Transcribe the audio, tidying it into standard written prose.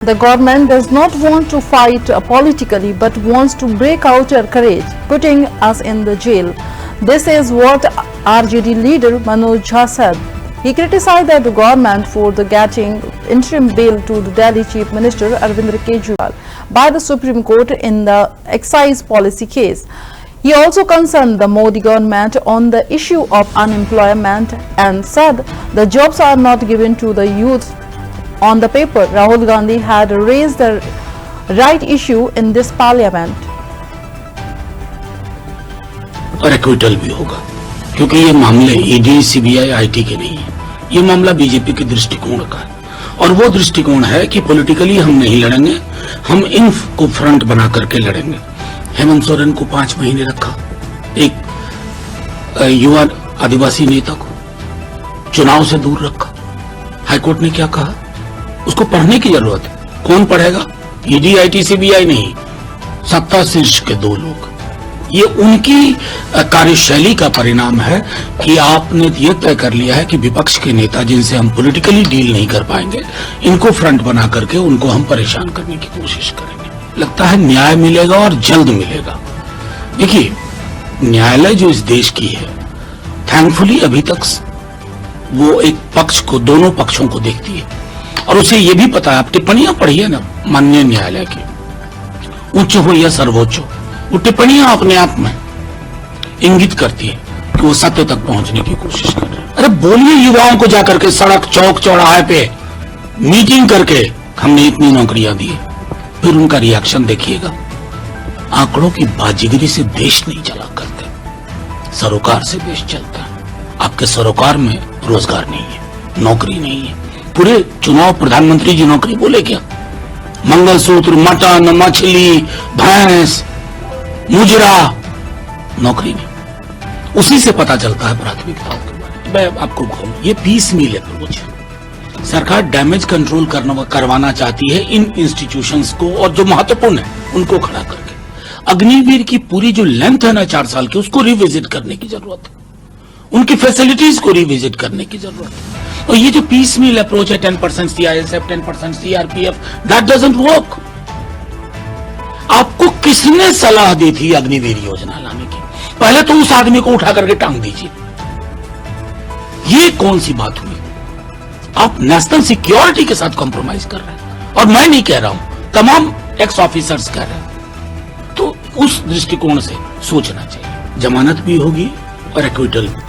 The government does not want to fight politically but wants to break out our courage, putting us in the jail. This is what RJD leader Manoj Jha said. He criticized the government for getting interim bail to the Delhi Chief Minister Arvind Kejriwal by the Supreme Court in the excise policy case. He also concerned the Modi government on the issue of unemployment and said the jobs are not given to the youth. On the paper, Rahul Gandhi had raised the right issue in this parliament. और acquittal भी होगा क्योंकि ये मामले ED, CBI, IT के नहीं है। ये मामला बीजेपी के दृष्टिकोण का है और वो दृष्टिकोण है कि पॉलिटिकली हम नहीं लड़ेंगे, हम इन को फ्रंट बना करके लड़ेंगे। हेमंत सोरेन को 5 महीने रखा, एक युवा आदिवासी नेता को चुनाव से दूर रखा। हाईकोर्ट ने क्या कहा, उसको पढ़ने की जरूरत है। कौन पढ़ेगा? ईडी, आईटी, सीबीआई नहीं, सत्ता शीर्ष के 2 लोग। ये उनकी कार्यशैली का परिणाम है कि आपने ये तय कर लिया है कि विपक्ष के नेता जिनसे हम पॉलिटिकली डील नहीं कर पाएंगे, इनको फ्रंट बना करके उनको हम परेशान करने की कोशिश करेंगे। लगता है न्याय मिलेगा और जल्द मिलेगा। देखिए, न्यायालय जो इस देश की है, थैंकफुली अभी तक वो एक पक्ष को, दोनों पक्षों को देखती है और उसे ये भी पता है। आप टिप्पणियां पढ़िए ना माननीय न्यायालय की, उच्च हो या सर्वोच्च, वो टिप्पणियां अपने आप में इंगित करती है कि वो सत्य तक पहुंचने की कोशिश कर रहे हैं। अरे बोलिए युवाओं को जाकर के सड़क, चौक चौराहे पे मीटिंग करके हमने इतनी नौकरियां दी, फिर उनका रिएक्शन देखिएगा। आंकड़ों की बाजीगरी से देश नहीं चला करते, सरोकार से देश चलता है। आपके सरोकार में रोजगार नहीं है, नौकरी नहीं है। पूरे चुनाव प्रधानमंत्री जी नौकरी बोले क्या? मंगलसूत्र, मटन, मछली, भैंस, मुजरा, नौकरी नहीं। उसी से पता चलता है प्राथमिकताओं के बारे में। मैं आपको कहूं, ये पीस मील अप्रोच है। सरकार डैमेज कंट्रोल करवाना चाहती है इन इंस्टीट्यूशंस को, और जो महत्वपूर्ण है उनको खड़ा करके। अग्निवीर की पूरी जो लेंथ है ना 4 साल की, उसको रिविजिट करने की जरूरत है। उनकी फैसिलिटीज को रिविजिट करने की जरूरत है। और ये जो पीस मील अप्रोच है, 10% CISF, 10% CRPF, that doesn't work. आपको किसने सलाह दी थी अग्निवीर योजना लाने की? पहले तो उस आदमी को उठा करके टांग दीजिए। ये कौन सी बात हुई? आप नेशनल सिक्योरिटी के साथ कॉम्प्रोमाइज कर रहे हैं, और मैं नहीं कह रहा हूं, तमाम एक्स ऑफिसर्स कह रहे हैं। तो उस दृष्टिकोण से सोचना चाहिए। जमानत भी होगी और एक्विटल भी।